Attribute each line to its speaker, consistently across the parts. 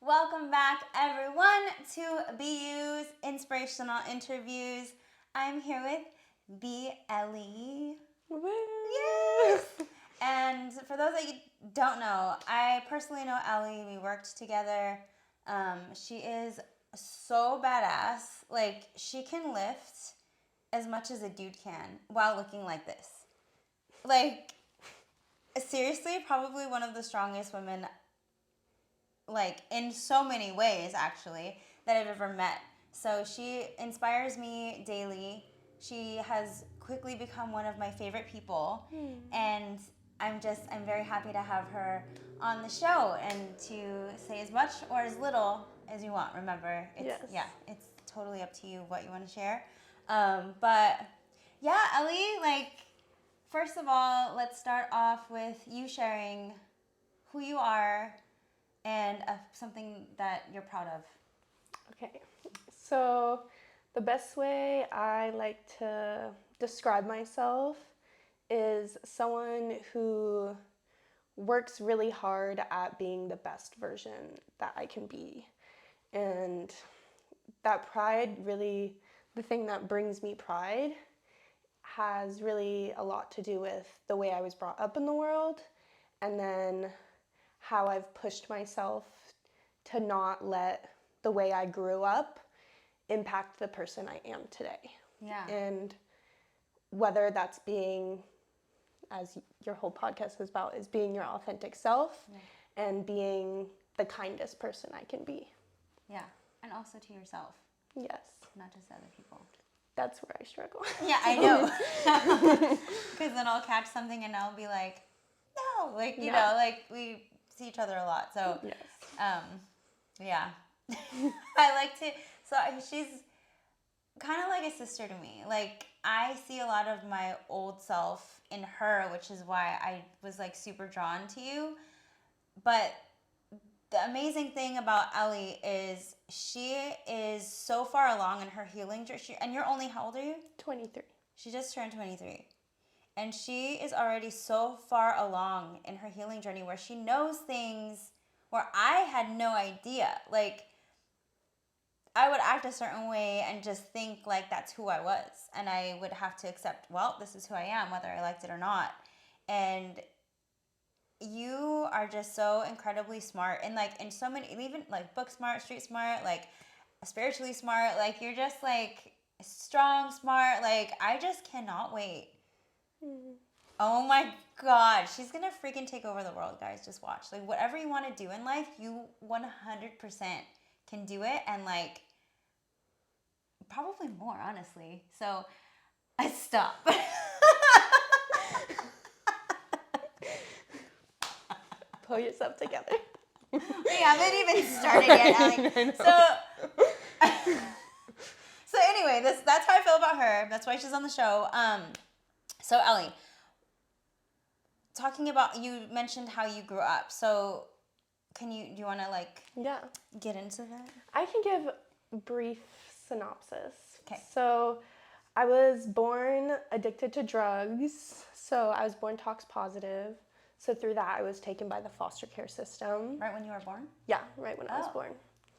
Speaker 1: Welcome back, everyone, to BU's Inspirational Interviews. I'm here with the Ellie.
Speaker 2: Woo!
Speaker 1: Yes! And for those that you don't know, I personally know Ellie. We worked together. She is so badass. Like, she can lift as much as a dude can while looking like this. Like, seriously, probably one of the strongest women, like, in so many ways, actually, that I've ever met. So she inspires me daily. She has quickly become one of my favorite people. And I'm very happy to have her on the show and to say as much or as little as you want. Remember, it's totally up to you what you want to share. But yeah, Ellie, like, first of all, let's start off with you sharing who you are and something that you're proud of.
Speaker 2: Okay, so the best way I like to describe myself is someone who works really hard at being the best version that I can be. And that pride really, the thing that brings me pride has really a lot to do with the way I was brought up in the world and then how I've pushed myself to not let the way I grew up impact the person I am today.
Speaker 1: Yeah.
Speaker 2: And whether that's being, as your whole podcast is about, is being your authentic self and being the kindest person I can be.
Speaker 1: Yeah. And also to yourself.
Speaker 2: Yes.
Speaker 1: Not just other people.
Speaker 2: That's where I struggle.
Speaker 1: Yeah, I know. Because then I'll catch something and I'll be like, no. Like, you know, like we see each other a lot. So,
Speaker 2: Yes.
Speaker 1: Yeah. I like to, so she's kind of like a sister to me. Like, I see a lot of my old self in her, which is why I was like super drawn to you. But the amazing thing about Ellie is she is so far along in her healing journey. And you're only, how old are you?
Speaker 2: 23.
Speaker 1: She just turned 23. And she is already so far along in her healing journey where she knows things where I had no idea. Like, I would act a certain way and just think like that's who I was. And I would have to accept, well, this is who I am, whether I liked it or not. And you are just so incredibly smart and like in so many, even like book smart, street smart, like spiritually smart. Like, you're just like strong, smart. Like, I just cannot wait. Oh my God, she's gonna freaking take over the world, guys. Just watch. Like, whatever you want to do in life, you 100% can do it, and like probably more, honestly. So I stop.
Speaker 2: Pull yourself together.
Speaker 1: We haven't even started yet, Allie. So anyway, that's how I feel about her. That's why she's on the show. So Ellie, talking about, you mentioned how you grew up. So do you want to like get into that?
Speaker 2: I can give a brief synopsis.
Speaker 1: Okay.
Speaker 2: So I was born addicted to drugs. So I was born tox positive. So through that, I was taken by the foster care system.
Speaker 1: Right when you were born?
Speaker 2: Yeah, right when I was born.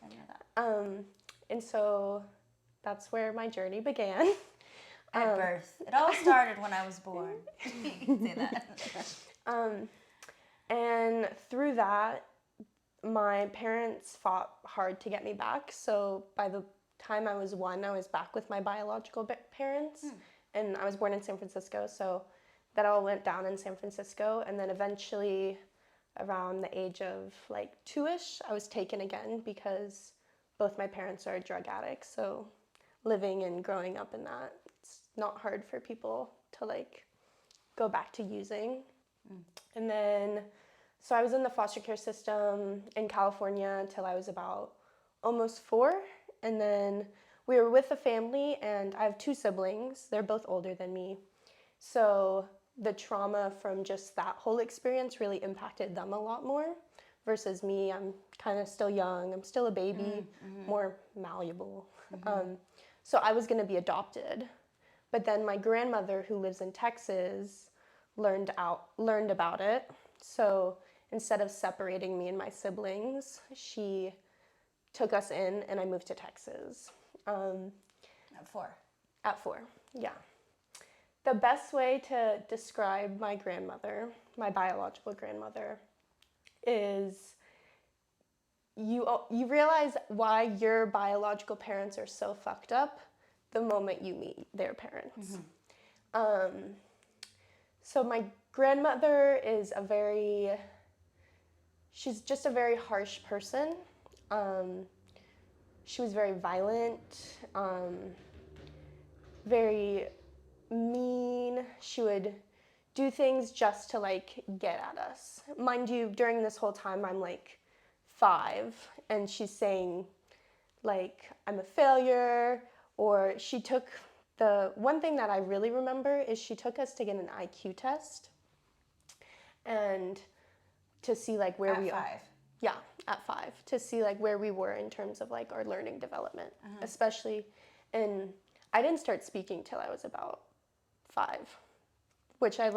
Speaker 1: I didn't know that.
Speaker 2: And so that's where my journey began.
Speaker 1: At birth. It all started when I was born. You can say that.
Speaker 2: And through that, my parents fought hard to get me back. So by the time I was 1, I was back with my biological parents. And I was born in San Francisco, so that all went down in San Francisco. And then eventually, around the age of like 2-ish, I was taken again because both my parents are drug addicts. So living and growing up in that, it's not hard for people to like go back to using. And then, so I was in the foster care system in California until I was about almost 4. And then we were with a family, and I have 2 siblings. They're both older than me. So the trauma from just that whole experience really impacted them a lot more versus me. I'm kind of still young. I'm still a baby, more malleable. So I was going to be adopted. But then my grandmother, who lives in Texas, learned about it. So instead of separating me and my siblings, she took us in, and I moved to Texas.
Speaker 1: At 4.
Speaker 2: At 4, yeah. The best way to describe my grandmother, my biological grandmother, is you realize why your biological parents are so fucked up the moment you meet their parents. So my grandmother is she's just a very harsh person. She was very violent, very mean. She would do things just to like get at us. Mind you, during this whole time I'm like 5 and she's saying like I'm a failure, or the one thing that I really remember is she took us to get an IQ test and to see like where we
Speaker 1: are.
Speaker 2: are. Yeah, at 5, to see like where we were in terms of like our learning development, especially. And I didn't start speaking till I was about 5, which I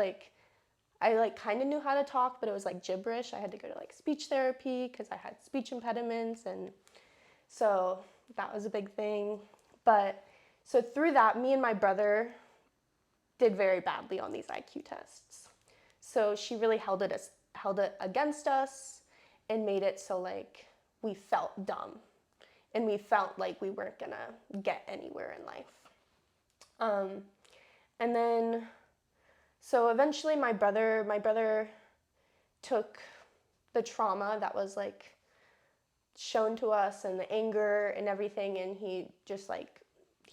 Speaker 2: kind of knew how to talk, but it was like gibberish. I had to go to like speech therapy because I had speech impediments, and so that was a big thing. But so through that, me and my brother did very badly on these IQ tests. So she really held it against us and made it so like we felt dumb and we felt like we weren't gonna get anywhere in life. And then, so eventually my brother took the trauma that was like shown to us and the anger and everything, and he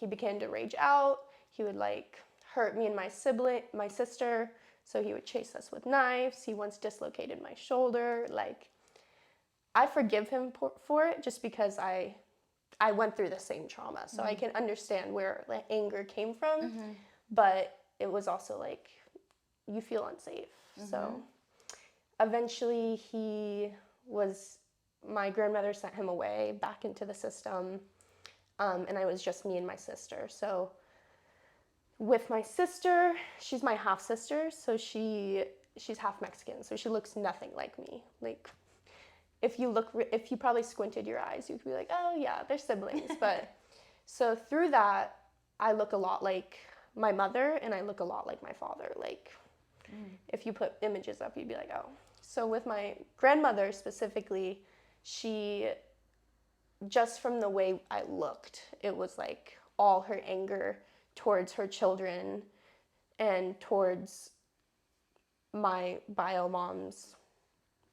Speaker 2: began to rage out. He would like hurt me and my sister, so he would chase us with knives. He once dislocated my shoulder. Like, I forgive him for it just because I went through the same trauma, so I can understand where the anger came from, but it was also like, you feel unsafe. So eventually my grandmother sent him away back into the system, and I was just me and my sister. So with my sister, she's my half sister, so she's half Mexican, so she looks nothing like me. Like, if you probably squinted your eyes, you could be like, oh yeah, they're siblings. But so through that, I look a lot like my mother and I look a lot like my father. Like, if you put images up, you'd be like, oh. So with my grandmother specifically, she, just from the way I looked, it was like all her anger towards her children and towards my bio mom's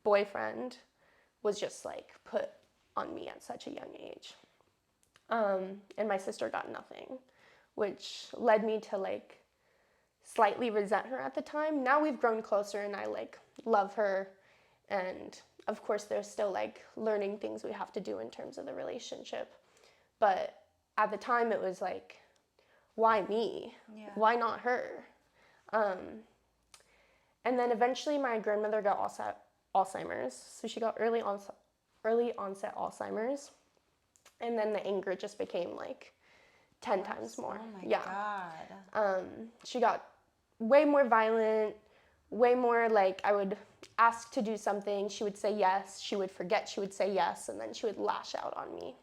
Speaker 2: boyfriend was just like put on me at such a young age. And my sister got nothing, which led me to like slightly resent her at the time. Now we've grown closer and I like love her, and of course there's still like learning things we have to do in terms of the relationship, but at the time it was like, why me? Yeah. Why not her? And then eventually my grandmother got Alzheimer's, so she got early onset Alzheimer's, and then the anger just became like 10 times more.
Speaker 1: Oh my God.
Speaker 2: She got way more violent, way more like I would ask to do something, she would say yes, she would forget, she would say yes, and then she would lash out on me.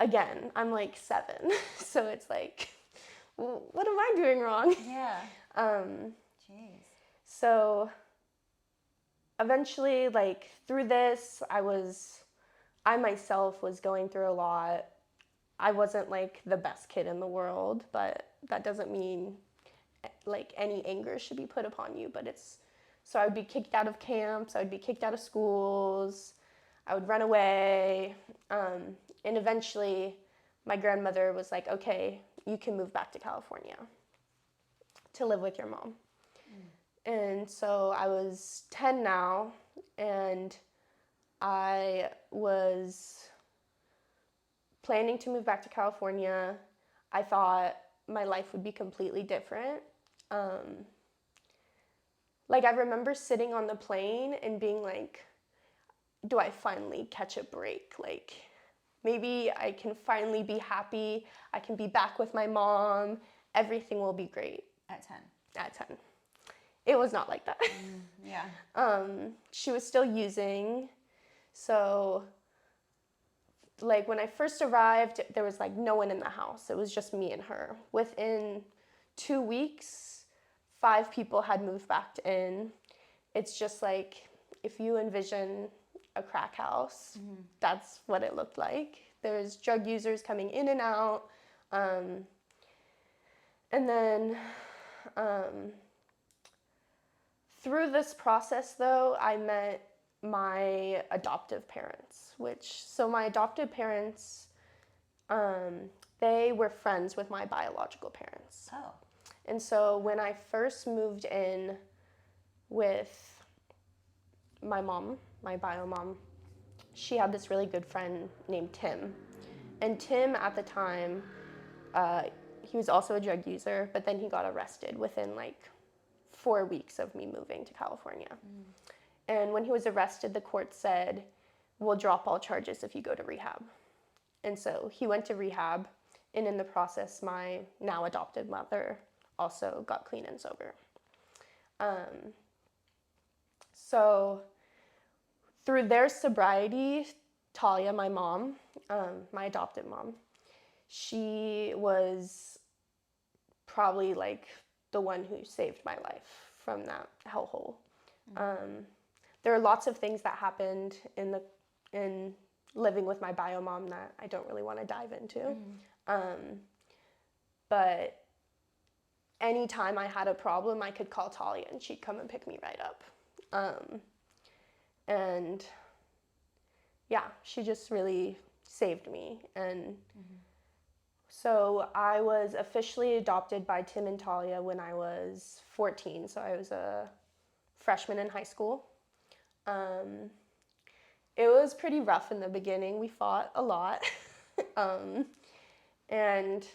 Speaker 2: Again, I'm like 7, so it's like, what am I doing wrong?
Speaker 1: Yeah. Jeez.
Speaker 2: So eventually, like through this, I myself was going through a lot. I wasn't like the best kid in the world, but that doesn't mean like any anger should be put upon you. So I would be kicked out of camps, I would be kicked out of schools, I would run away, and eventually my grandmother was like, okay, you can move back to California to live with your mom. And so I was 10 now, and I was planning to move back to California. I thought my life would be completely different. Like, I remember sitting on the plane and being like, do I finally catch a break? Like, maybe I can finally be happy. I can be back with my mom. Everything will be great.
Speaker 1: At 10.
Speaker 2: At 10. It was not like that.
Speaker 1: Yeah.
Speaker 2: She was still using. So, like, when I first arrived, there was, like, no one in the house. It was just me and her. Within 2 weeks, 5 people had moved back in. It's just like, if you envision a crack house, that's what it looked like. There's drug users coming in and out. And then through this process, though, I met my adoptive parents, so my adoptive parents, they were friends with my biological parents.
Speaker 1: Oh.
Speaker 2: And so when I first moved in with my mom, my bio mom, she had this really good friend named Tim. And Tim, at the time, he was also a drug user, but then he got arrested within like 4 weeks of me moving to California. And when he was arrested, the court said, we'll drop all charges if you go to rehab. And so he went to rehab, and in the process, my now adopted mother also got clean and sober. So through their sobriety, Talia, my mom, my adopted mom, she was probably like the one who saved my life from that hellhole. There are lots of things that happened in living with my bio mom that I don't really want to dive into. But anytime I had a problem, I could call Talia and she'd come and pick me right up. And yeah, she just really saved me. And so I was officially adopted by Tim and Talia when I was 14. So I was a freshman in high school. It was pretty rough in the beginning. We fought a lot. And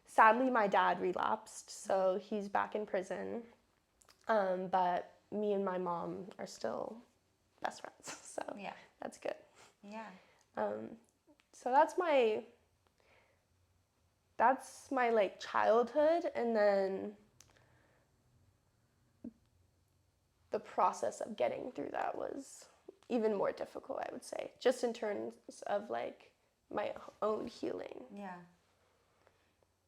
Speaker 2: sadly, my dad relapsed, so he's back in prison. But me and my mom are still best friends, so
Speaker 1: Yeah.
Speaker 2: that's good.
Speaker 1: Yeah.
Speaker 2: So that's my like childhood, and then the process of getting through that was even more difficult, I would say, just in terms of like my own healing.
Speaker 1: Yeah.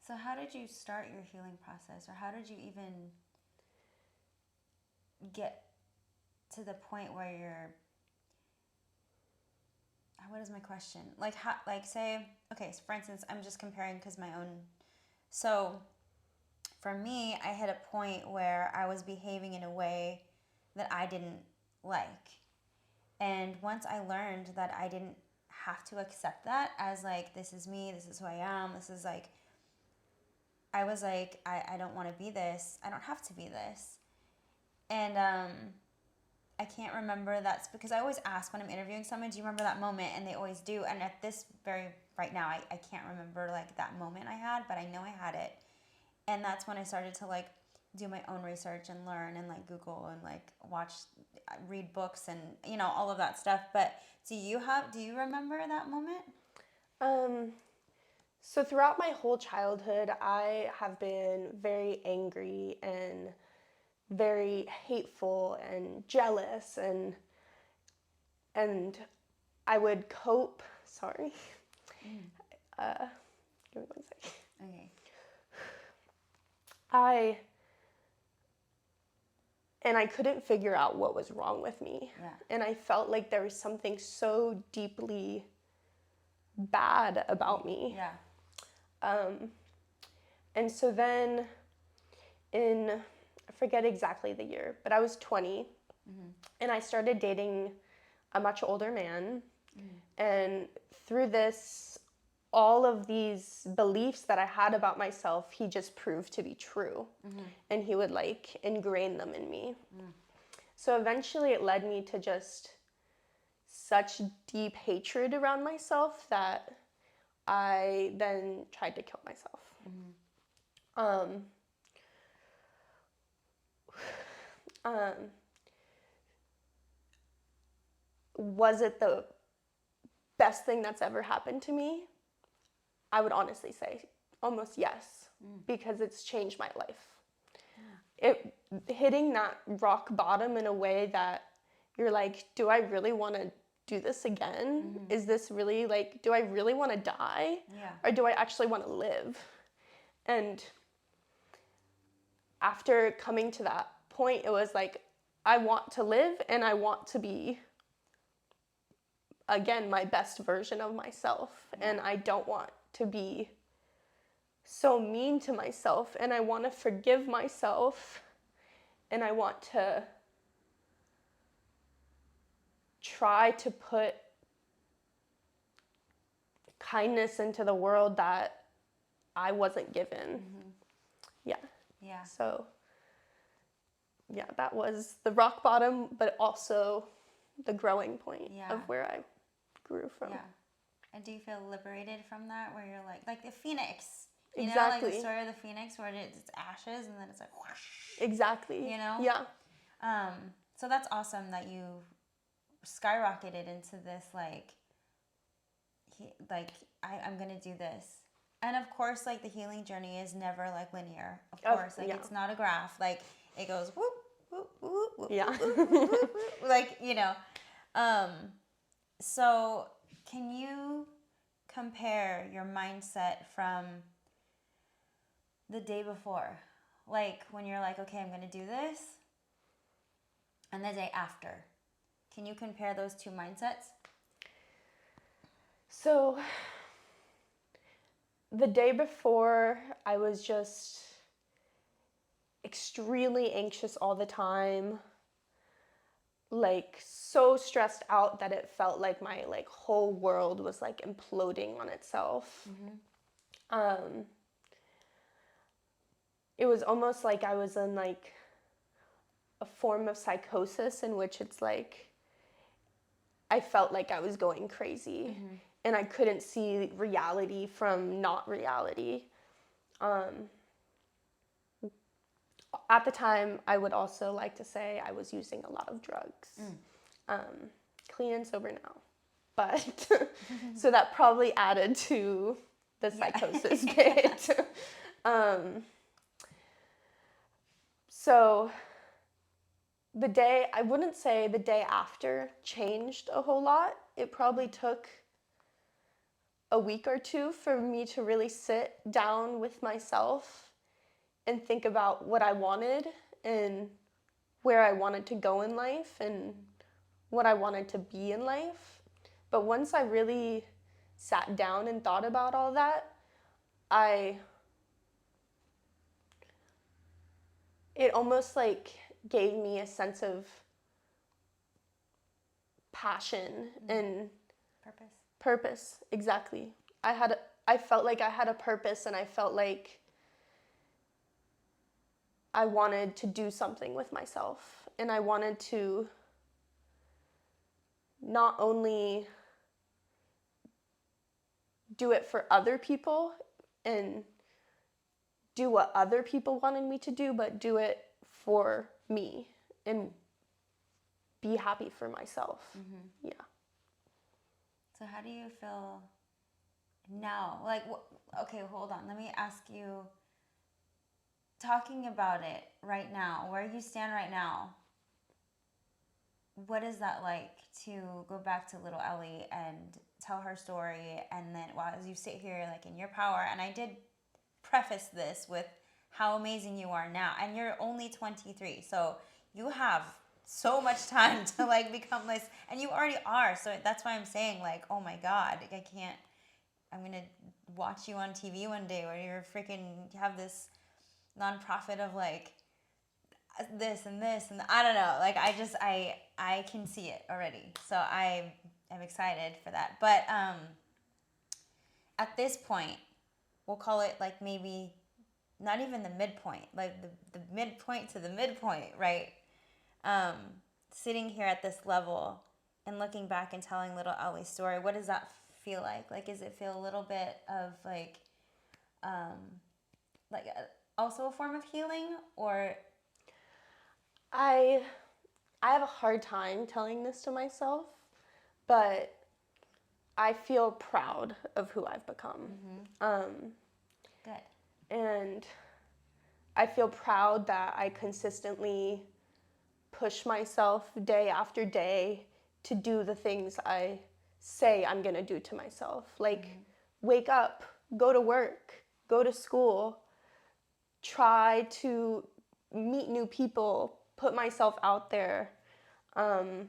Speaker 1: So how did you start your healing process, or how did you even get to the point where you're, what is my question? Like, how, like, say, okay, so for instance, I'm just comparing because my own, so for me, I hit a point where I was behaving in a way that I didn't like. And once I learned that I didn't have to accept that as like, this is me, this is who I am, this is like, I was like, I don't want to be this. I don't have to be this. And I can't remember that's because I always ask when I'm interviewing someone, do you remember that moment? And they always do. And at this very right now, I can't remember like that moment I had, but I know I had it. And that's when I started to like do my own research and learn and like Google and like read books and, you know, all of that stuff. But do you remember that moment?
Speaker 2: So throughout my whole childhood, I have been very angry and very hateful and jealous, and I would cope. Sorry. Give me one second.
Speaker 1: Okay.
Speaker 2: I couldn't figure out what was wrong with me.
Speaker 1: Yeah.
Speaker 2: And I felt like there was something so deeply bad about me.
Speaker 1: Yeah.
Speaker 2: And so then I forget exactly the year, but I was 20, and I started dating a much older man. And through this, all of these beliefs that I had about myself, he just proved to be true. And he would like ingrain them in me. So eventually it led me to just such deep hatred around myself that I then tried to kill myself. Was it the best thing that's ever happened to me? I would honestly say almost yes, because it's changed my life. Hitting that rock bottom in a way that you're like, do I really want to do this again?
Speaker 1: Mm-hmm.
Speaker 2: Is this really like, do I really want to die?
Speaker 1: Yeah.
Speaker 2: Or do I actually want to live? And after coming to that point, it was like, I want to live and I want to be, again, my best version of myself.
Speaker 1: Yeah.
Speaker 2: And I don't want to be so mean to myself, and I want to forgive myself, and I want to try to put kindness into the world that I wasn't given.
Speaker 1: Mm-hmm.
Speaker 2: Yeah.
Speaker 1: Yeah.
Speaker 2: So, yeah, that was the rock bottom, but also the growing point
Speaker 1: Yeah.
Speaker 2: of where I grew from.
Speaker 1: Yeah. And do you feel liberated from that, where you're like the phoenix? You
Speaker 2: Exactly.
Speaker 1: know, like the story of the phoenix, where it's ashes and then it's like whoosh.
Speaker 2: Exactly.
Speaker 1: You know?
Speaker 2: Yeah.
Speaker 1: So that's awesome that you skyrocketed into this, I'm gonna do this. And of course, like, the healing journey is never like linear. Of course, like,
Speaker 2: yeah.
Speaker 1: it's not a graph. Like, it goes whoop whoop whoop whoop,
Speaker 2: Yeah.
Speaker 1: whoop, whoop, whoop, whoop, like, you know. So can you compare your mindset from the day before, like when you're like, okay, I'm gonna do this, and the day after? Can you compare those two mindsets?
Speaker 2: So, the day before, I was just extremely anxious all the time, like so stressed out that it felt like my like whole world was like imploding on itself.
Speaker 1: Mm-hmm.
Speaker 2: It was almost like I was in like a form of psychosis in which it's like I felt like I was going crazy.
Speaker 1: Mm-hmm.
Speaker 2: And I couldn't see reality from not reality. At the time, I would also like to say I was using a lot of drugs. Clean and sober now. But, so that probably added to the psychosis bit. So, I wouldn't say the day after changed a whole lot. It probably took a week or two for me to really sit down with myself and think about what I wanted and where I wanted to go in life and what I wanted to be in life. But once I really sat down and thought about all that, it almost like gave me a sense of passion and purpose. Exactly. I felt like I had a purpose, and I felt like I wanted to do something with myself, and I wanted to not only do it for other people and do what other people wanted me to do, but do it for me and be happy for myself.
Speaker 1: Mm-hmm.
Speaker 2: Yeah.
Speaker 1: So how do you feel now? Like, okay, hold on. Let me ask you, talking about it right now, where you stand right now, what is that like to go back to little Ellie and tell her story, and then as you sit here like in your power, and I did preface this with how amazing you are now, and you're only 23, so you have so much time to like become this, and you already are, so that's why I'm saying, like, oh my God, I'm gonna watch you on TV one day where you're freaking have this nonprofit of like this and this, and I don't know, like I can see it already, so I'm excited for that. But at this point, we'll call it like maybe not even the midpoint, like the midpoint to the midpoint, right? Sitting here at this level and looking back and telling little Ellie's story, what does that feel like? Like, does it feel a little bit of like also a form of healing, or?
Speaker 2: I have a hard time telling this to myself, but I feel proud of who I've become.
Speaker 1: Good.
Speaker 2: And I feel proud that I consistently push myself day after day to do the things I say I'm going to do to myself. Like, wake up, go to work, go to school, try to meet new people, put myself out there. And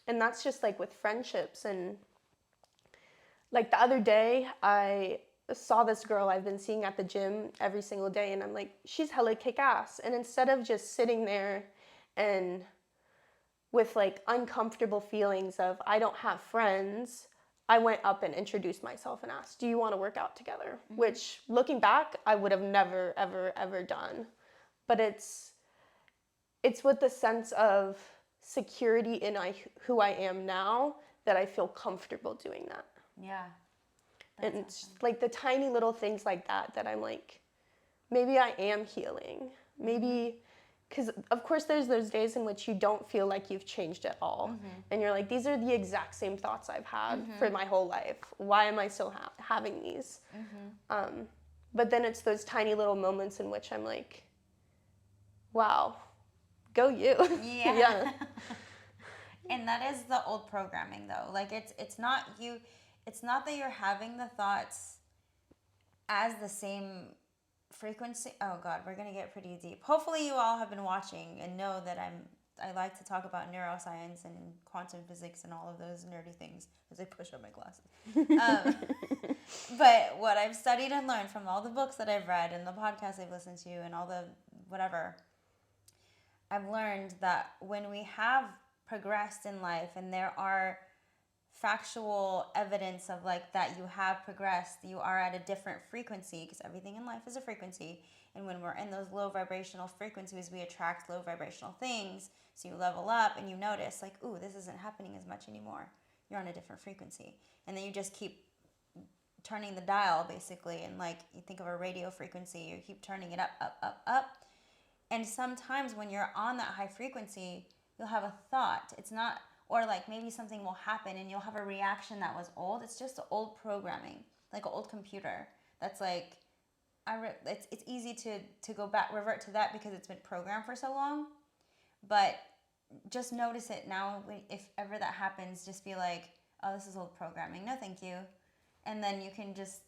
Speaker 2: that's just like with friendships. And like the other day, I saw this girl I've been seeing at the gym every single day, and I'm like, she's hella kick-ass. And instead of just sitting there and with like uncomfortable feelings of I don't have friends, I went up and introduced myself and asked, do you want to work out together? Which, looking back, I would have never, ever, ever done. But it's with the sense of security in who I am now that I feel comfortable doing that.
Speaker 1: Yeah.
Speaker 2: And it's like the tiny little things like that I'm like, maybe I am healing. Maybe, because of course there's those days in which you don't feel like you've changed at all. And you're like, these are the exact same thoughts I've had for my whole life. Why am I still having these? But then it's those tiny little moments in which I'm like, wow, go you.
Speaker 1: Yeah. And that is the old programming, though. Like, it's not you. It's not that you're having the thoughts as the same frequency. Oh God, we're gonna get pretty deep. Hopefully, you all have been watching and know that I like to talk about neuroscience and quantum physics and all of those nerdy things as I push up my glasses. But what I've studied and learned from all the books that I've read and the podcasts I've listened to and all the whatever, I've learned that when we have progressed in life and there are factual evidence of like that you have progressed, you are at a different frequency, because everything in life is a frequency, and when we're in those low vibrational frequencies, we attract low vibrational things. So you level up and you notice like, ooh, this isn't happening as much anymore. You're on a different frequency, and then you just keep turning the dial basically, and like you think of a radio frequency, you keep turning it up, up, up, up. And sometimes when you're on that high frequency, you'll have a thought. It's not, or like maybe something will happen and you'll have a reaction that was old. It's just old programming, like an old computer. That's like, it's easy to go back, revert to that because it's been programmed for so long. But just notice it now. If ever that happens, just be like, oh, this is old programming. No, thank you. And then you can just,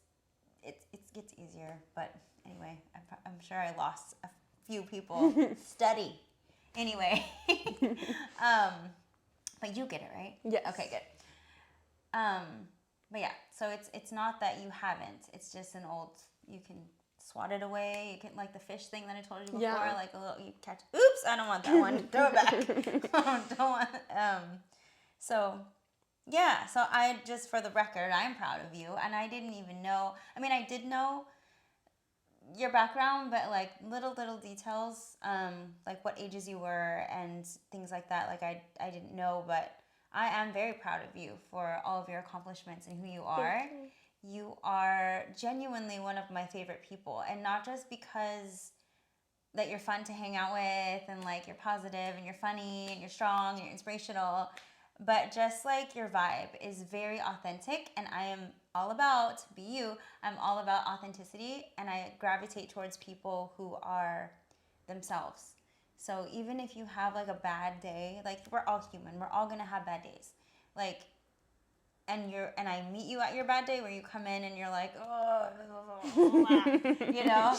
Speaker 1: it gets easier. But anyway, I'm sure I lost a few people. Study. Anyway. But you get it, right?
Speaker 2: Yes.
Speaker 1: Okay, good. But yeah, so it's not that you haven't. It's just an old, you can swat it away. You can, like the fish thing that I told you before, like a little, you catch, oops, I don't want that one. Throw it back. Don't want, so yeah, so I just, for the record, I'm proud of you. And I didn't even know, I mean, I did know your background, but like little details, like what ages you were and things like that, like I didn't know, but I am very proud of you for all of your accomplishments and who you are. You are genuinely one of my favorite people, and not just because that you're fun to hang out with and like you're positive and you're funny and you're strong and you're inspirational, but just like your vibe is very authentic, and I am all about, be you, I'm all about authenticity, and I gravitate towards people who are themselves. So even if you have like a bad day, like we're all human, we're all gonna have bad days. Like, and I meet you at your bad day where you come in and you're like, oh, you know,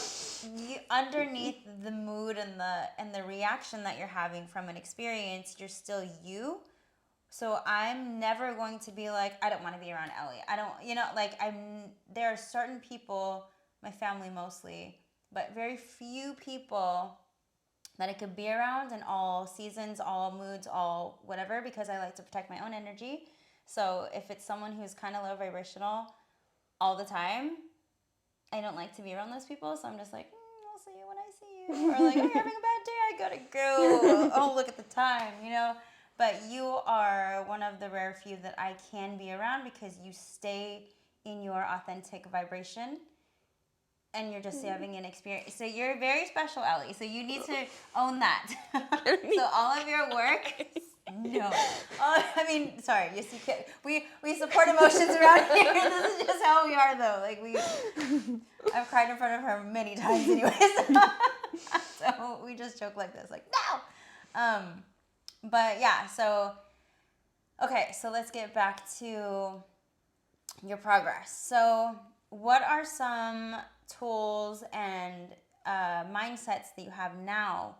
Speaker 1: underneath the mood and the reaction that you're having from an experience, you're still you. So I'm never going to be like, I don't want to be around Ellie. I don't, you know, like there are certain people, my family mostly, but very few people that I could be around in all seasons, all moods, all whatever, because I like to protect my own energy. So if it's someone who's kind of low vibrational all the time, I don't like to be around those people. So I'm just like, I'll see you when I see you. Or like, oh, you're having a bad day, I gotta go. Oh, look at the time, you know? But you are one of the rare few that I can be around because you stay in your authentic vibration and you're just having an experience. So you're very special, Ellie. So you need to own that. So all of your work... No. I mean, sorry. Yes, you can. We support emotions around here. This is just how we are, though. Like, I've cried in front of her many times anyways. So we just joke like this. Like, no! But yeah, so Okay, so let's get back to your progress. So, what are some tools and mindsets that you have now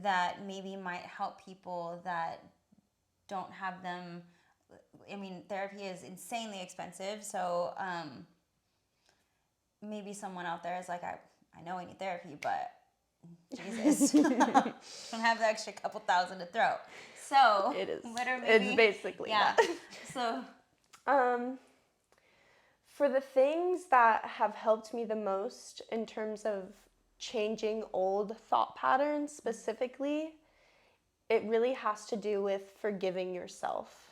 Speaker 1: that maybe might help people that don't have them? I mean, therapy is insanely expensive, so maybe someone out there is like, I know I need therapy, but Jesus, don't have the extra couple thousand to throw. So,
Speaker 2: It is.
Speaker 1: what are maybe,
Speaker 2: It's basically that.
Speaker 1: So,
Speaker 2: For the things that have helped me the most in terms of changing old thought patterns specifically, it really has to do with forgiving yourself.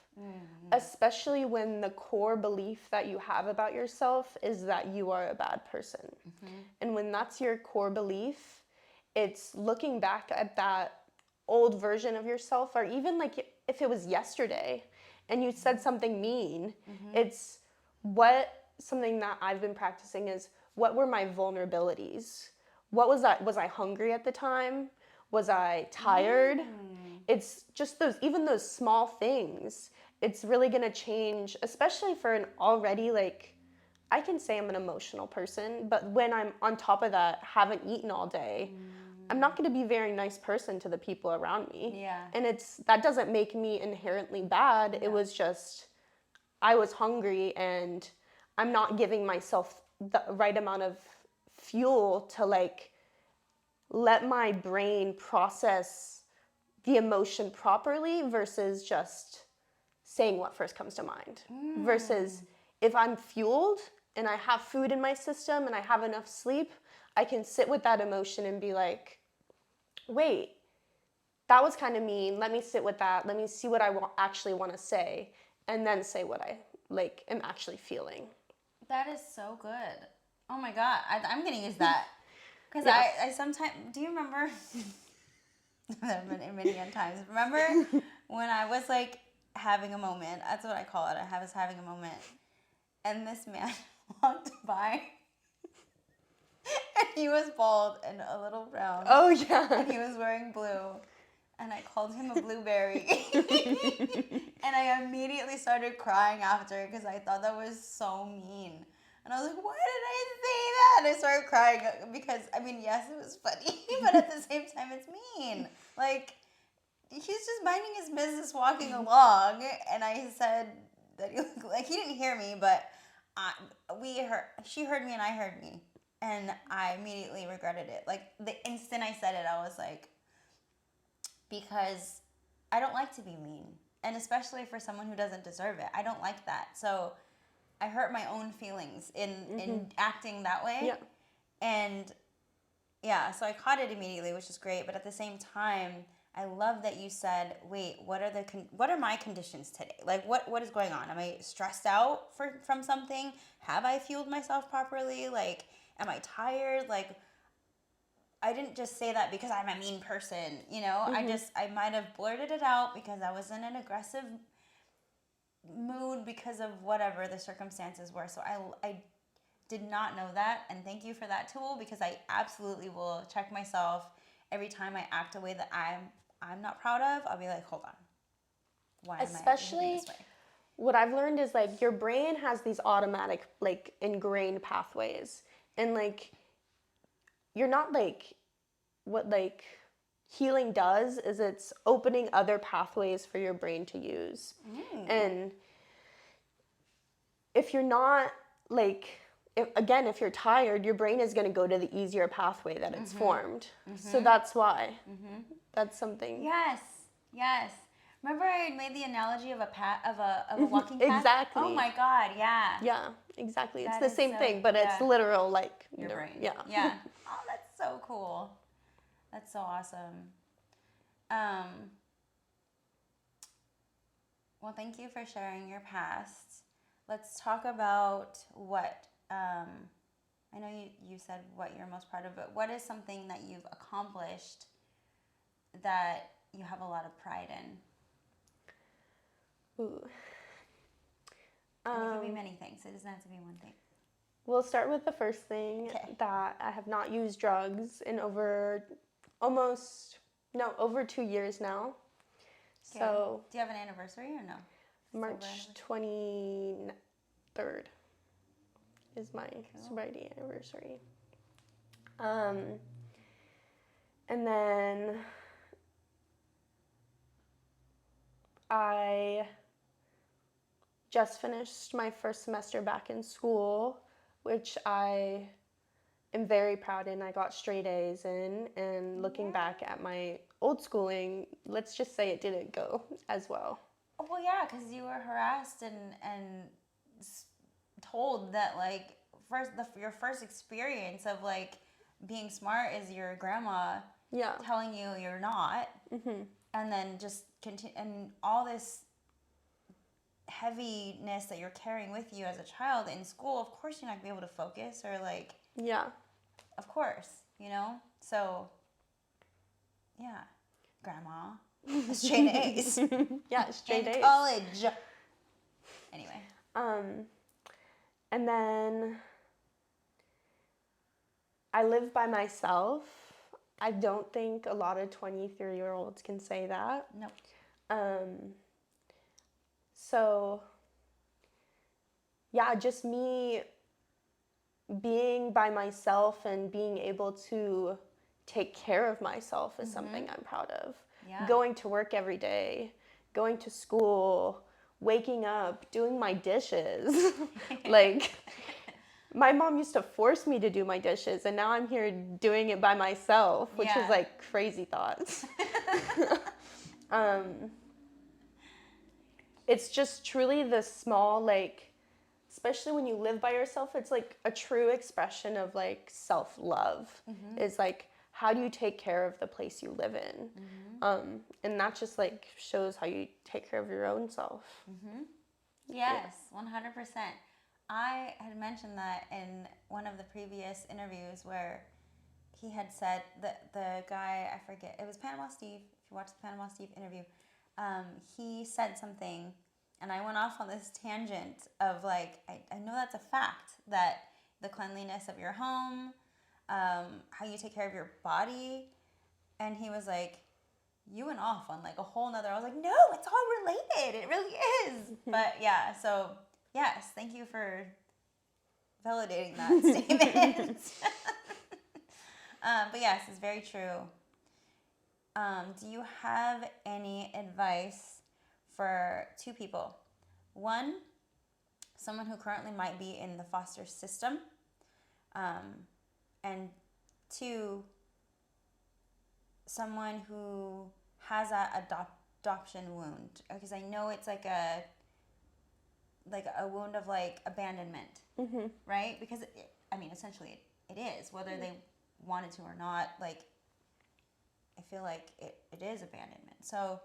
Speaker 2: Especially when the core belief that you have about yourself is that you are a bad person. And when that's your core belief, it's looking back at that old version of yourself, or even like if it was yesterday and you said something mean, it's something that I've been practicing is, what were my vulnerabilities? What was I? Was I hungry at the time? Was I tired? It's just even those small things. It's really gonna change, especially for an already, like, I can say I'm an emotional person, but when I'm on top of that, haven't eaten all day, I'm not gonna be a very nice person to the people around me.
Speaker 1: Yeah.
Speaker 2: And that doesn't make me inherently bad.
Speaker 1: Yeah.
Speaker 2: It was just, I was hungry and I'm not giving myself the right amount of fuel to like let my brain process the emotion properly versus just saying what first comes to mind. Versus if I'm fueled and I have food in my system and I have enough sleep, I can sit with that emotion and be like, wait, that was kind of mean. Let me sit with that. Let me see what I actually want to say, and then say what I like am actually feeling.
Speaker 1: That is so good. Oh my God, I'm gonna use that because
Speaker 2: Yeah.
Speaker 1: I sometimes. Do you remember? There have been many times. Remember when I was like having a moment? That's what I call it. I was having a moment, and this man walked by, and he was bald and a little brown.
Speaker 2: Oh yeah.
Speaker 1: And he was wearing blue, and I called him a blueberry. And I immediately started crying after because I thought that was so mean. And I was like, why did I say that? And I started crying because, I mean, yes, it was funny, but at the same time, it's mean. Like, he's just minding his business walking along, and I said that he looked like, he didn't hear me, but she heard me and I heard me. And I immediately regretted it. Like, the instant I said it, I was like, because I don't like to be mean. And especially for someone who doesn't deserve it. I don't like that. So I hurt my own feelings in acting that way.
Speaker 2: Yeah.
Speaker 1: And yeah, so I caught it immediately, which is great. But at the same time, I love that you said, wait, what are my conditions today? Like, what is going on? Am I stressed out from something? Have I fueled myself properly? Like, am I tired? Like, I didn't just say that because I'm a mean person, you know? I might have blurted it out because I was in an aggressive mood because of whatever the circumstances were. So I did not know that, and thank you for that tool, because I absolutely will check myself every time I act a way that I'm not proud of. I'll be like, hold on. Why am I behaving this way?
Speaker 2: What I've learned is like your brain has these automatic like ingrained pathways, and like you're not like, what like healing does is it's opening other pathways for your brain to use. And if you're not like, if you're tired, your brain is going to go to the easier pathway that it's formed. So that's why. That's something.
Speaker 1: Yes. Remember I made the analogy of a walking path?
Speaker 2: Exactly.
Speaker 1: Oh my God, yeah.
Speaker 2: Yeah, exactly. It's
Speaker 1: That
Speaker 2: the
Speaker 1: is
Speaker 2: same
Speaker 1: so-
Speaker 2: thing, but it's
Speaker 1: yeah.
Speaker 2: literal, like
Speaker 1: Your brain.
Speaker 2: Yeah.
Speaker 1: Yeah. Oh, that's so cool. That's so awesome. Well, thank you for sharing your past. Let's talk about what, I know you said what you're most proud of, but what is something that you've accomplished that you have a lot of pride in?
Speaker 2: Ooh.
Speaker 1: And it can be many things. It doesn't have to be one thing.
Speaker 2: We'll start with the first thing, that I have not used drugs in over 2 years now.
Speaker 1: Okay.
Speaker 2: So
Speaker 1: do you have an anniversary or no?
Speaker 2: March 23rd is my sobriety anniversary. And then I just finished my first semester back in school, which I am very proud in. I got straight A's in, and looking back at my old schooling, let's just say it didn't go as well.
Speaker 1: Well, yeah, because you were harassed and told that like your first experience of like being smart is your grandma telling you you're not, and then just continue, and all this heaviness that you're carrying with you as a child in school. Of course, you're not gonna be able to focus or like.
Speaker 2: Yeah.
Speaker 1: Of course, you know. So. Yeah, grandma. Straight A's.
Speaker 2: Yeah, straight A's.
Speaker 1: In college. Anyway.
Speaker 2: And then I live by myself. I don't think a lot of 23-year-olds can say that.
Speaker 1: No.
Speaker 2: So, yeah, just me being by myself and being able to take care of myself is something I'm proud of.
Speaker 1: Yeah.
Speaker 2: Going to work every day, going to school, waking up, doing my dishes. Like, my mom used to force me to do my dishes, and now I'm here doing it by myself, which is like crazy thoughts. It's just truly the small, like, especially when you live by yourself, it's like a true expression of like self-love. It's like, how do you take care of the place you live in? And that just like shows how you take care of your own self.
Speaker 1: Yes, 100%. I had mentioned that in one of the previous interviews where he had said that the guy, I forget, it was Panama Steve, if you watch the Panama Steve interview, he said something, and I went off on this tangent of like, I know that's a fact, that the cleanliness of your home, how you take care of your body, and he was like, you went off on like a whole nother, I was like, no, it's all related, it really is. But yeah, so yes, thank you for validating that statement. But yes, it's very true. Do you have any advice for two people? One, someone who currently might be in the foster system, and two, someone who has that adoption wound, because I know it's like a wound of like abandonment, right? Because essentially it is, whether they wanted to or not. Like, I feel like it is abandonment. So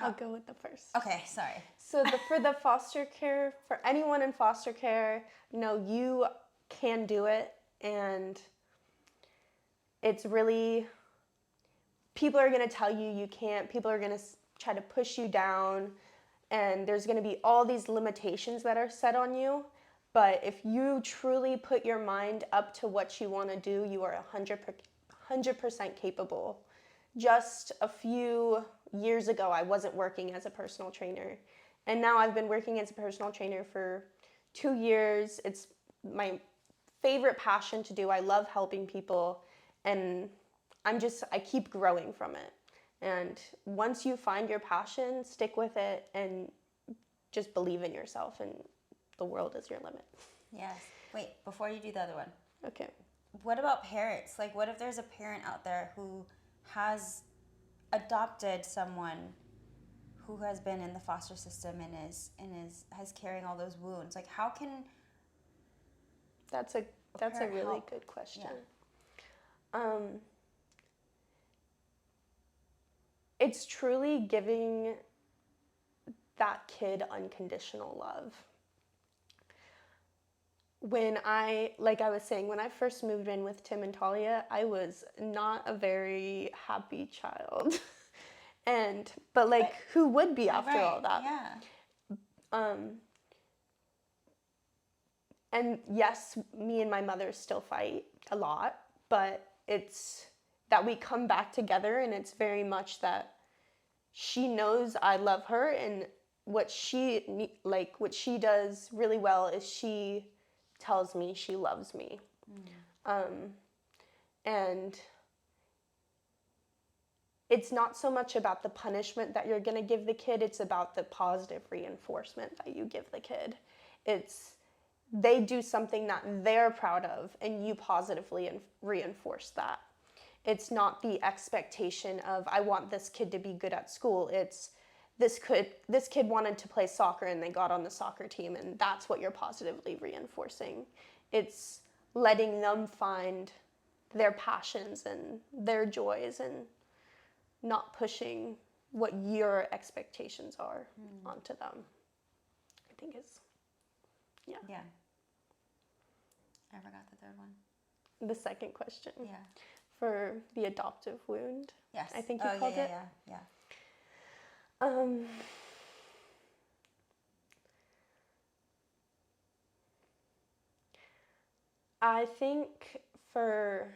Speaker 2: I'll go with the first.
Speaker 1: Okay, sorry.
Speaker 2: So for the foster care, for anyone in foster care, you can do it, and it's really, people are going to tell you you can't, people are going to try to push you down, and there's going to be all these limitations that are set on you. But if you truly put your mind up to what you want to do, you are 100% capable. Just a few years ago, I wasn't working as a personal trainer, and now I've been working as a personal trainer for 2 years. It's my favorite passion to do. I love helping people, and I keep growing from it. And once you find your passion, stick with it and just believe in yourself, and the world is your limit.
Speaker 1: Yes. Wait, before you do the other one.
Speaker 2: Okay.
Speaker 1: What about parents? Like, what if there's a parent out there who has adopted someone who has been in the foster system and has carrying all those wounds? Like, how can
Speaker 2: That's a really
Speaker 1: help?
Speaker 2: good question.
Speaker 1: Yeah.
Speaker 2: It's truly giving that kid unconditional love. Like I was saying, when I first moved in with Tim and Talia, I was not a very happy child. But who would be after all that?
Speaker 1: Yeah.
Speaker 2: And yes, me and my mother still fight a lot, but it's that we come back together, and it's very much that she knows I love her, and what she does really well is she tells me she loves me. And it's not so much about the punishment that you're going to give the kid, it's about the positive reinforcement that you give the kid. It's they do something that they're proud of, and you positively reinforce that. It's not the expectation of, I want this kid to be good at school. It's this kid wanted to play soccer and they got on the soccer team, and that's what you're positively reinforcing. It's letting them find their passions and their joys, and not pushing what your expectations are onto them. I think is, yeah.
Speaker 1: Yeah. I forgot the third one.
Speaker 2: The second question.
Speaker 1: Yeah.
Speaker 2: For the adoptive wound.
Speaker 1: Yes.
Speaker 2: I think you called it.
Speaker 1: Yeah.
Speaker 2: I think for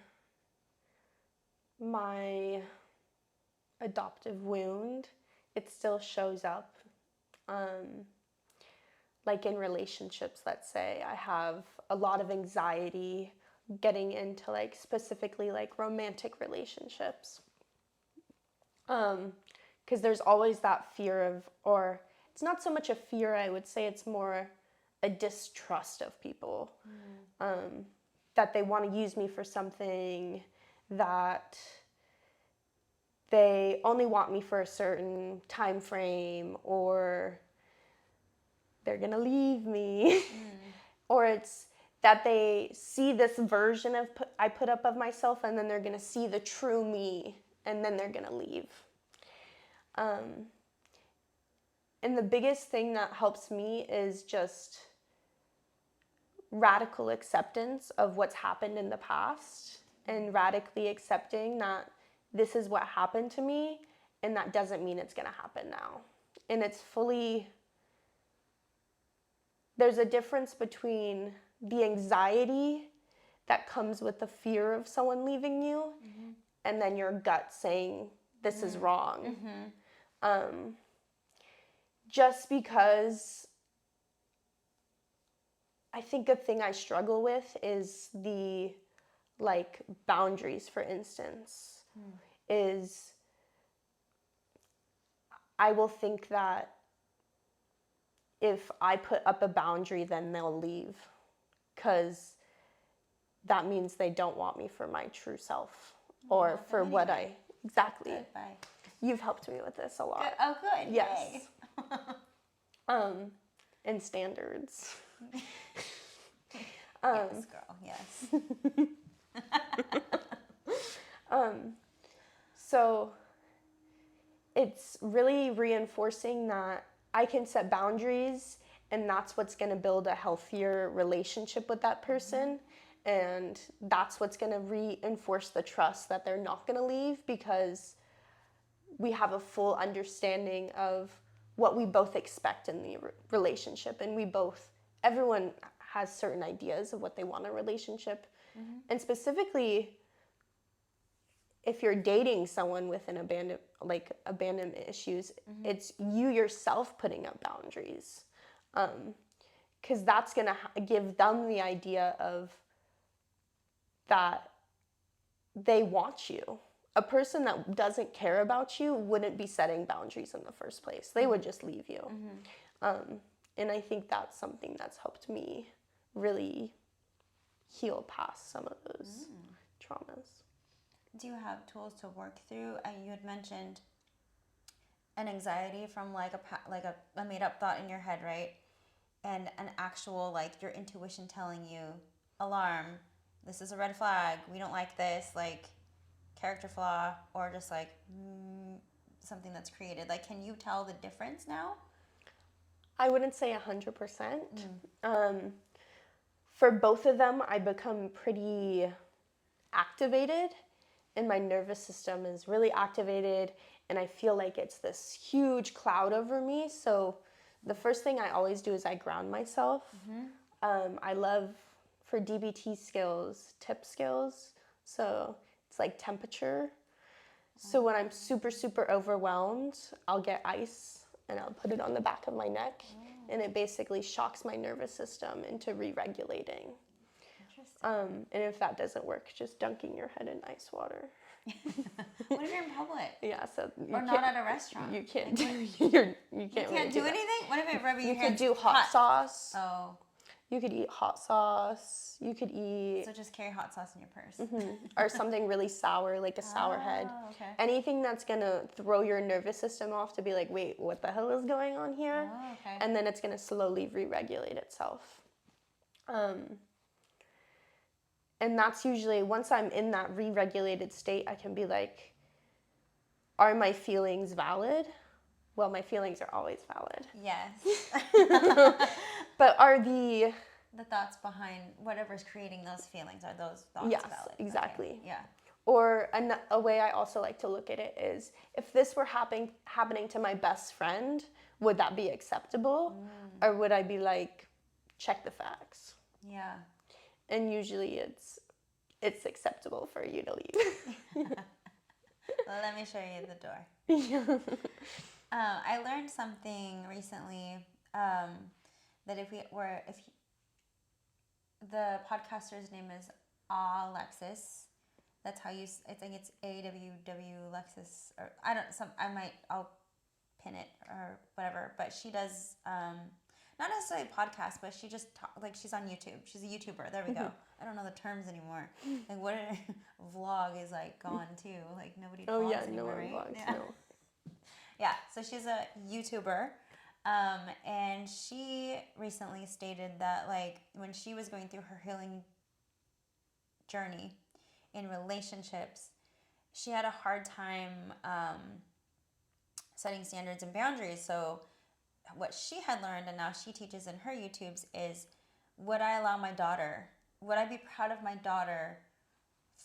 Speaker 2: my adoptive wound, it still shows up. Like in relationships, let's say, I have a lot of anxiety getting into like specifically like romantic relationships. Because there's always that fear of, or it's not so much a fear, I would say it's more a distrust of people. That they want to use me for something, that they only want me for a certain time frame, or they're gonna leave me. Or it's that they see this version of I put up of myself, and then they're gonna see the true me, and then they're gonna leave. And the biggest thing that helps me is just radical acceptance of what's happened in the past, and radically accepting that this is what happened to me, and that doesn't mean it's gonna happen now. And it's fully, there's a difference between the anxiety that comes with the fear of someone leaving you, and then your gut saying this is wrong. Just because I think a thing I struggle with is the like boundaries, for instance, is I will think that if I put up a boundary, then they'll leave, because that means they don't want me for my true self, or for what I, exactly.
Speaker 1: Good, bye.
Speaker 2: You've helped me with this a lot.
Speaker 1: Good. Oh, good.
Speaker 2: Yes. And standards.
Speaker 1: Yes, girl. Yes.
Speaker 2: So it's really reinforcing that I can set boundaries, and that's what's going to build a healthier relationship with that person. And that's what's going to reinforce the trust that they're not going to leave, because we have a full understanding of what we both expect in the relationship. And everyone has certain ideas of what they want in a relationship. And specifically, if you're dating someone with an abandonment issues, it's you yourself putting up boundaries. Because that's going to give them the idea of that they want you. A person that doesn't care about you wouldn't be setting boundaries in the first place. They would just leave you. And I think that's something that's helped me really heal past some of those traumas.
Speaker 1: Do you have tools to work through? You had mentioned an anxiety from like a made up thought in your head, right? And an actual, like, your intuition telling you, alarm, this is a red flag, we don't like this, like, character flaw, or just like something that's created. Like, can you tell the difference now?
Speaker 2: I wouldn't say 100%. For both of them, I become pretty activated, and my nervous system is really activated, and I feel like it's this huge cloud over me. So the first thing I always do is I ground myself. I love, for DBT skills, tip skills. So it's like temperature. So when I'm super, super overwhelmed, I'll get ice and I'll put it on the back of my neck. And it basically shocks my nervous system into re-regulating.
Speaker 1: Interesting.
Speaker 2: And if that doesn't work, just dunking your head in ice water.
Speaker 1: What if you're in public?
Speaker 2: Yeah, so
Speaker 1: Or not at a restaurant?
Speaker 2: You can't
Speaker 1: Like,
Speaker 2: do you can't
Speaker 1: You
Speaker 2: really
Speaker 1: can't do anything? What if it rubbing
Speaker 2: You
Speaker 1: your
Speaker 2: could
Speaker 1: hands
Speaker 2: do hot sauce.
Speaker 1: Oh,
Speaker 2: You could eat hot sauce. You could eat
Speaker 1: so just carry hot sauce in your purse.
Speaker 2: or something really sour, like a sour head.
Speaker 1: Oh, okay.
Speaker 2: Anything that's gonna throw your nervous system off to be like, wait, what the hell is going on here?
Speaker 1: Oh, okay.
Speaker 2: And then it's gonna slowly re-regulate itself. And that's usually, once I'm in that re-regulated state, I can be like, are my feelings valid? Well, my feelings are always valid.
Speaker 1: Yes.
Speaker 2: But are the
Speaker 1: thoughts behind whatever's creating those feelings, are those thoughts
Speaker 2: yes,
Speaker 1: valid?
Speaker 2: exactly.
Speaker 1: Okay. Yeah.
Speaker 2: Or a way I also like to look at it is, if this were happening to my best friend, would that be acceptable? Or would I be like, check the facts?
Speaker 1: Yeah.
Speaker 2: And usually it's acceptable for you to leave.
Speaker 1: Well, let me show you the door.
Speaker 2: Yeah.
Speaker 1: I learned something recently that if the podcaster's name is Alexis. That's how I think it's AWW Lexus, or I'll pin it or whatever. But she does not necessarily a podcast, but she just she's on YouTube. She's a YouTuber. There we go. I don't know the terms anymore. Like what a vlog is like gone too. Like nobody vlogs anymore, right?
Speaker 2: Vlogs,
Speaker 1: yeah.
Speaker 2: no.
Speaker 1: Yeah, so she's a YouTuber, and she recently stated that like when she was going through her healing journey in relationships, she had a hard time setting standards and boundaries. So what she had learned, and now she teaches in her YouTubes, is would I be proud of my daughter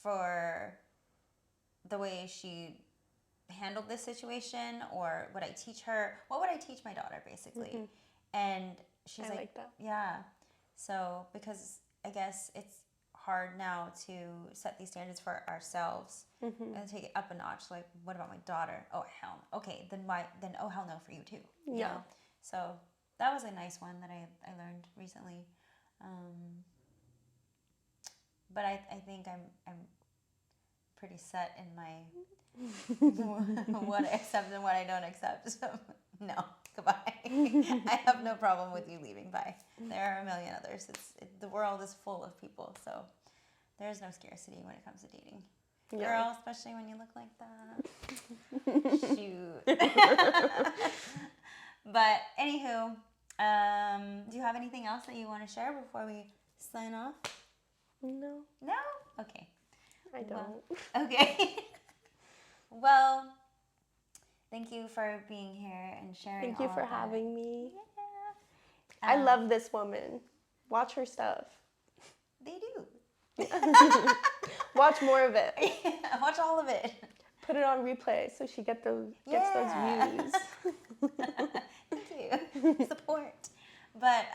Speaker 1: for the way she handled this situation, or would I teach her? What would I teach my daughter, basically? And she's
Speaker 2: I like that.
Speaker 1: Yeah. So because I guess it's hard now to set these standards for ourselves and take it up a notch. Like, what about my daughter? Oh hell, okay, then oh hell no for you too. You know? So that was a nice one that I learned recently. But I think I'm pretty set in my what I accept and what I don't accept. So no, goodbye. I have no problem with you leaving. Bye. There are a million others. The world is full of people, so there's no scarcity when it comes to dating.
Speaker 2: Yeah.
Speaker 1: Girl, especially when you look like that. Shoot. But anywho, do you have anything else that you want to share before we sign off?
Speaker 2: No.
Speaker 1: No? Okay.
Speaker 2: I don't.
Speaker 1: Okay. Well, thank you for being here and sharing.
Speaker 2: Thank you for having me.
Speaker 1: Yeah.
Speaker 2: I love this woman. Watch her stuff.
Speaker 1: They do.
Speaker 2: Watch more of it.
Speaker 1: Watch all of it.
Speaker 2: Put it on replay so she gets those views.
Speaker 1: Thank you. Support. But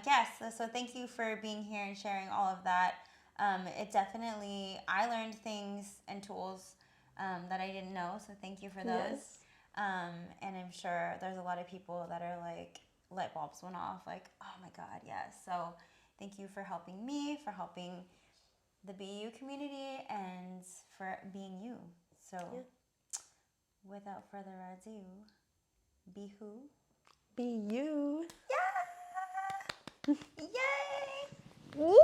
Speaker 1: yes, so thank you for being here and sharing all of that. I learned things and tools that I didn't know, so thank you for those.
Speaker 2: Yes.
Speaker 1: And I'm sure there's a lot of people that are like, light bulbs went off, like, oh my God, yes. So thank you for helping me, for helping the BU community, and for being you. So without further ado, be who?
Speaker 2: Be you.
Speaker 1: Yeah! Yay!
Speaker 2: Woo!